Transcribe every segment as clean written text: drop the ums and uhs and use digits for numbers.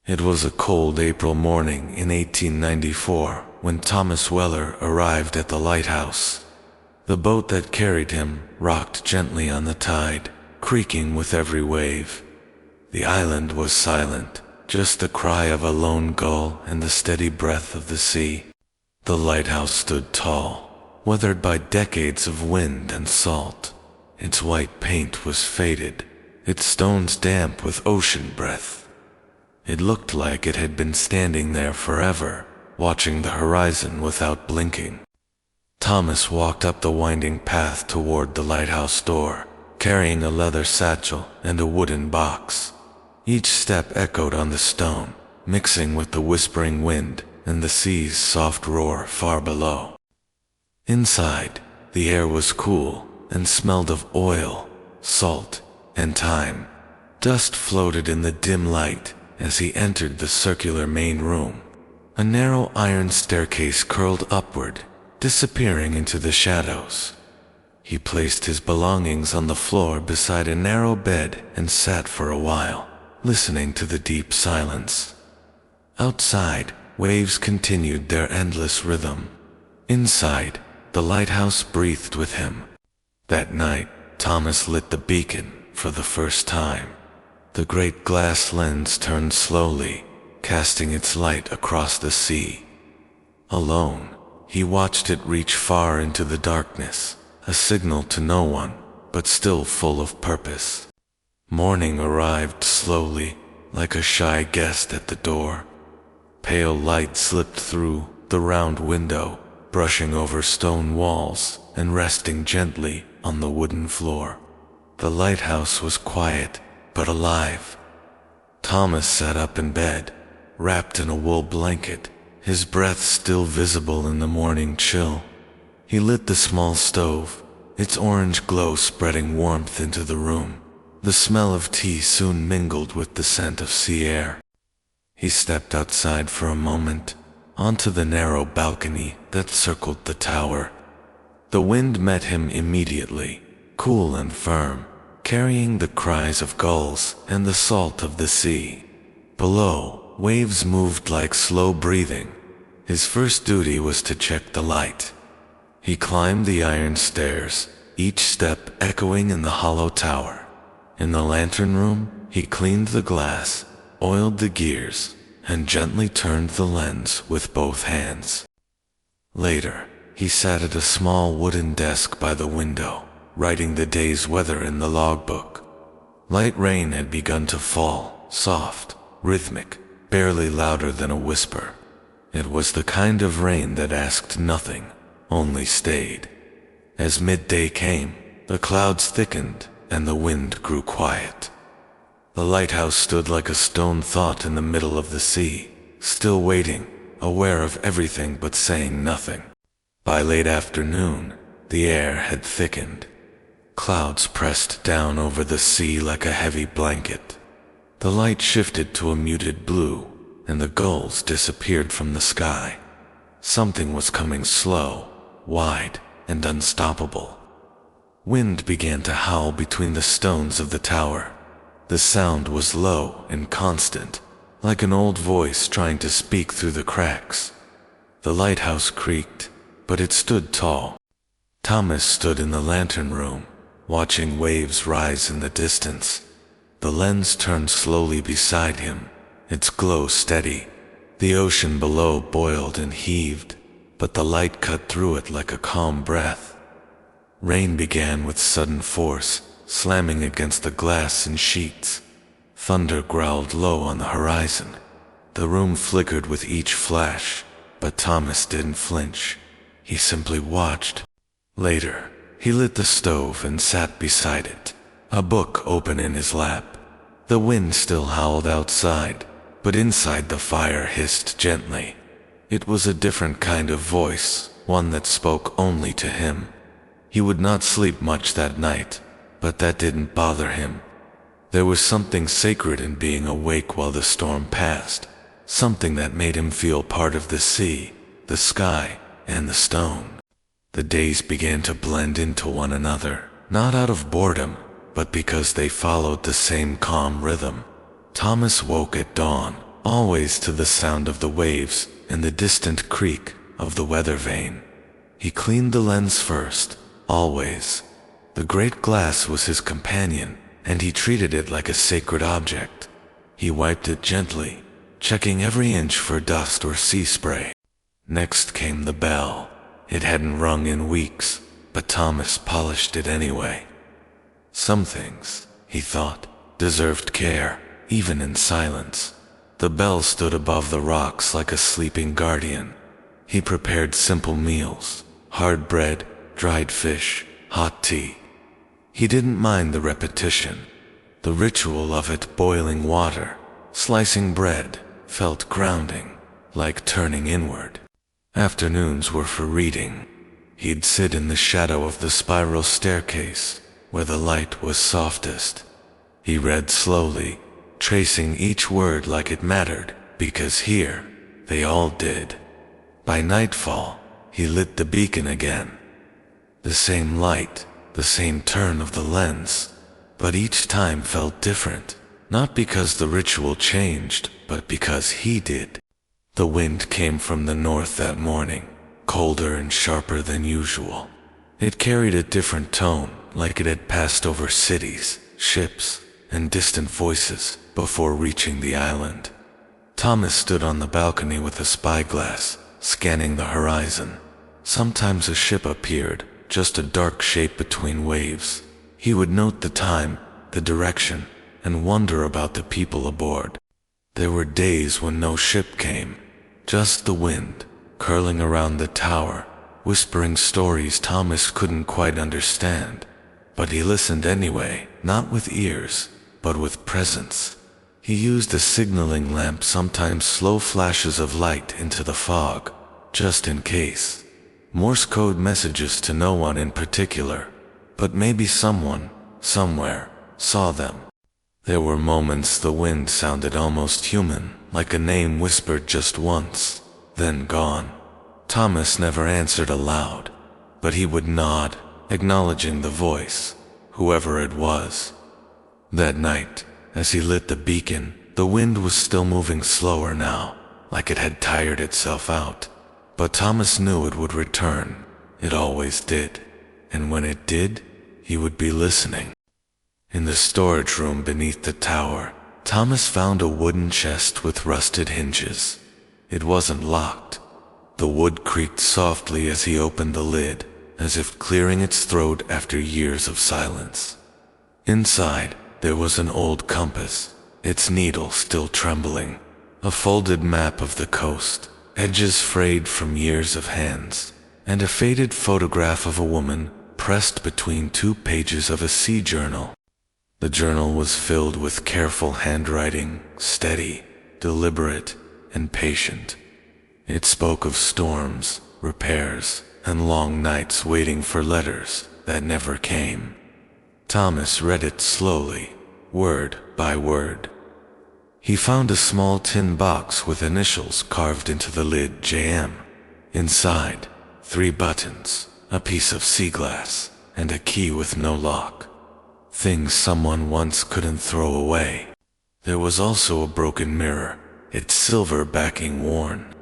It was a cold April morning in 1894 when Thomas Weller arrived at the Lighthouse. The boat that carried him rocked gently on the tide, creaking with every wave. The island was silent, just the cry of a lone gull and the steady breath of the sea. The lighthouse stood tall, weathered by decades of wind and salt. Its white paint was faded, its stones damp with ocean breath. It looked like it had been standing there forever, watching the horizon without blinking. Thomas walked up the winding path toward the lighthouse door, carrying a leather satchel and a wooden box. Each step echoed on the stone, mixing with the whispering wind and the sea's soft roar far below. Inside, the air was cool and smelled of oil, salt, and thyme. Dust floated in the dim light as he entered the circular main room. A narrow iron staircase curled upward, disappearing into the shadows. He placed his belongings on the floor beside a narrow bed and sat for a while, listening to the deep silence. Outside, waves continued their endless rhythm. Inside, the lighthouse breathed with him. That night, Thomas lit the beacon for the first time. The great glass lens turned slowly, casting its light across the sea. Alone, he watched it reach far into the darkness, a signal to no one, but still full of purpose. Morning arrived slowly, like a shy guest at the door. Pale light slipped through the round window, brushing over stone walls and resting gently on the wooden floor. The lighthouse was quiet, but alive. Thomas sat up in bed, wrapped in a wool blanket, his breath still visible in the morning chill. He lit the small stove, its orange glow spreading warmth into the room. The smell of tea soon mingled with the scent of sea air. He stepped outside for a moment, onto the narrow balcony that circled the tower. The wind met him immediately, cool and firm, carrying the cries of gulls and the salt of the sea. Below, waves moved like slow breathing. His first duty was to check the light. He climbed the iron stairs, each step echoing in the hollow tower. In the lantern room, he cleaned the glass, oiled the gears, and gently turned the lens with both hands. Later, he sat at a small wooden desk by the window, writing the day's weather in the logbook. Light rain had begun to fall, soft, rhythmic, barely louder than a whisper. It was the kind of rain that asked nothing, only stayed. As midday came, the clouds thickened and the wind grew quiet. The lighthouse stood like a stone thought in the middle of the sea, still waiting, aware of everything but saying nothing. By late afternoon, the air had thickened. Clouds pressed down over the sea like a heavy blanket. The light shifted to a muted blue, and the gulls disappeared from the sky. Something was coming slow, wide, and unstoppable. Wind began to howl between the stones of the tower. The sound was low and constant, like an old voice trying to speak through the cracks. The lighthouse creaked, but it stood tall. Thomas stood in the lantern room, watching waves rise in the distance. The lens turned slowly beside him, its glow steady. The ocean below boiled and heaved, but the light cut through it like a calm breath. Rain began with sudden force, slamming against the glass in sheets. Thunder growled low on the horizon. The room flickered with each flash, but Thomas didn't flinch. He simply watched. Later, he lit the stove and sat beside it, a book open in his lap. The wind still howled outside, but inside the fire hissed gently. It was a different kind of voice, one that spoke only to him. He would not sleep much that night, but that didn't bother him. There was something sacred in being awake while the storm passed, something that made him feel part of the sea, the sky, and the stone. The days began to blend into one another, not out of boredom, but because they followed the same calm rhythm. Thomas woke at dawn, always to the sound of the waves and the distant creak of the weather vane. He cleaned the lens first, always. The great glass was his companion, and he treated it like a sacred object. He wiped it gently, checking every inch for dust or sea spray. Next came the bell. It hadn't rung in weeks, but Thomas polished it anyway. Some things, he thought, deserved care, even in silence. The bell stood above the rocks like a sleeping guardian. He prepared simple meals, hard bread, dried fish, hot tea. He didn't mind the repetition. The ritual of it, boiling water, slicing bread, felt grounding, like turning inward. Afternoons were for reading. He'd sit in the shadow of the spiral staircase, where the light was softest. He read slowly, tracing each word like it mattered, because here, they all did. By nightfall, he lit the beacon again. The same light, the same turn of the lens, but each time felt different, not because the ritual changed, but because he did. The wind came from the north that morning, colder and sharper than usual. It carried a different tone, like it had passed over cities, ships, and distant voices before reaching the island. Thomas stood on the balcony with a spyglass, scanning the horizon. Sometimes a ship appeared, just a dark shape between waves. He would note the time, the direction, and wonder about the people aboard. There were days when no ship came, just the wind, curling around the tower, whispering stories Thomas couldn't quite understand. But he listened anyway, not with ears, but with presence. He used a signaling lamp, sometimes slow flashes of light into the fog, just in case. Morse code messages to no one in particular, but maybe someone, somewhere, saw them. There were moments the wind sounded almost human, like a name whispered just once, then gone. Thomas never answered aloud, but he would nod, acknowledging the voice, whoever it was. That night, as he lit the beacon, the wind was still moving slower now, like it had tired itself out. But Thomas knew it would return. It always did. And when it did, he would be listening. In the storage room beneath the tower, Thomas found a wooden chest with rusted hinges. It wasn't locked. The wood creaked softly as he opened the lid, as if clearing its throat after years of silence. Inside, there was an old compass, its needle still trembling, a folded map of the coast, edges frayed from years of hands, and a faded photograph of a woman pressed between 2 pages of a sea journal. The journal was filled with careful handwriting, steady, deliberate, and patient. It spoke of storms, repairs, and long nights waiting for letters that never came. Thomas read it slowly, word by word. He found a small tin box with initials carved into the lid, JM. Inside, 3 buttons, a piece of sea glass, and a key with no lock. Things someone once couldn't throw away. There was also a broken mirror, its silver backing worn.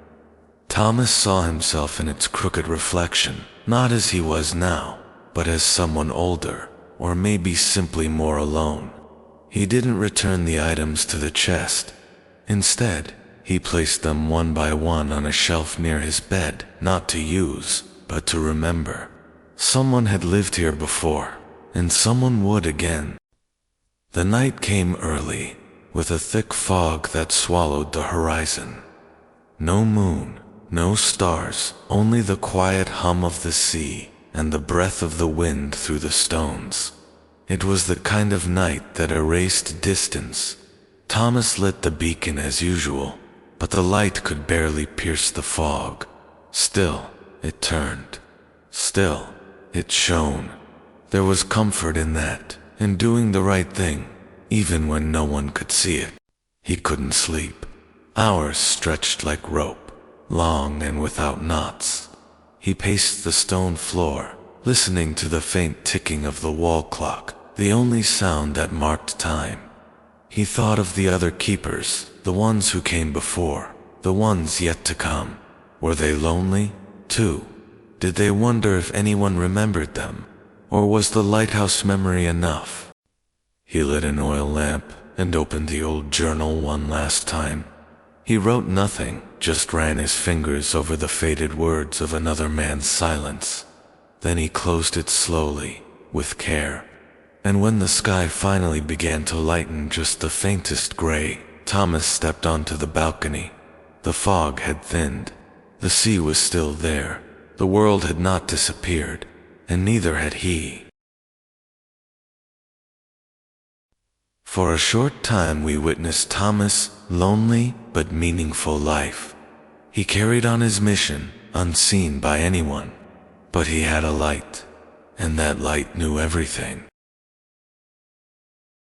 Thomas saw himself in its crooked reflection, not as he was now, but as someone older, or maybe simply more alone. He didn't return the items to the chest. Instead, he placed them one by one on a shelf near his bed, not to use, but to remember. Someone had lived here before, and someone would again. The night came early, with a thick fog that swallowed the horizon. No moon, no stars, only the quiet hum of the sea and the breath of the wind through the stones. It was the kind of night that erased distance. Thomas lit the beacon as usual, but the light could barely pierce the fog. Still, it turned. Still, it shone. There was comfort in that, in doing the right thing, even when no one could see it. He couldn't sleep. Hours stretched like rope, long and without knots. He paced the stone floor, listening to the faint ticking of the wall clock, the only sound that marked time. He thought of the other keepers, the ones who came before, the ones yet to come. Were they lonely, too? Did they wonder if anyone remembered them? Or was the lighthouse memory enough? He lit an oil lamp and opened the old journal one last time. He wrote nothing, just ran his fingers over the faded words of another man's silence. Then he closed it slowly, with care. And when the sky finally began to lighten just the faintest gray, Thomas stepped onto the balcony. The fog had thinned. The sea was still there. The world had not disappeared, and neither had he. For a short time we witnessed Thomas' lonely but meaningful life. He carried on his mission, unseen by anyone. But he had a light, and that light knew everything.